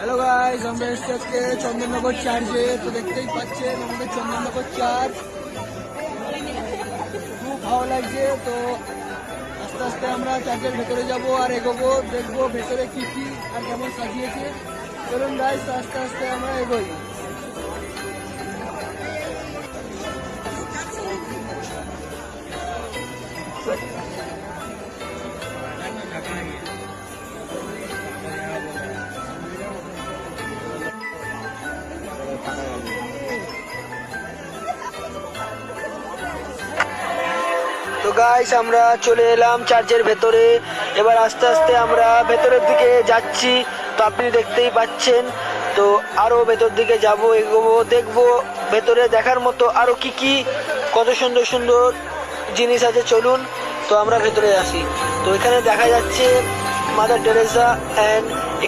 Hello guys, আমরা এসেছি আজকে চন্দননগর চার্চে। তো দেখতেই পাচ্ছেন আমাদের চন্দননগর চার্চ খুব ভালো লাগছে। তো আস্তে আস্তে আমরা চার্চের ভেতরে যাব আর এগোবো, দেখবো ভেতরে কি কি আর কেমন সাজিয়েছে। চলুন গাইস, আস্তে আস্তে আমরা এগোই। তো গাইস, আমরা চলে এলাম চার্চের ভেতরে। এবার আস্তে আস্তে আমরা ভেতরের দিকে যাচ্ছি। তো আপনি দেখতেই পাচ্ছেন। তো আরো ভেতর দিকে যাব, এগোবো, দেখবো ভেতরে দেখার মতো আরো কি কি কত সুন্দর সুন্দর জিনিস আছে। চলুন তো আমরা ভেতরে আসি। তো এখানে দেখা যাচ্ছে মাদার টেরেসা অ্যান্ড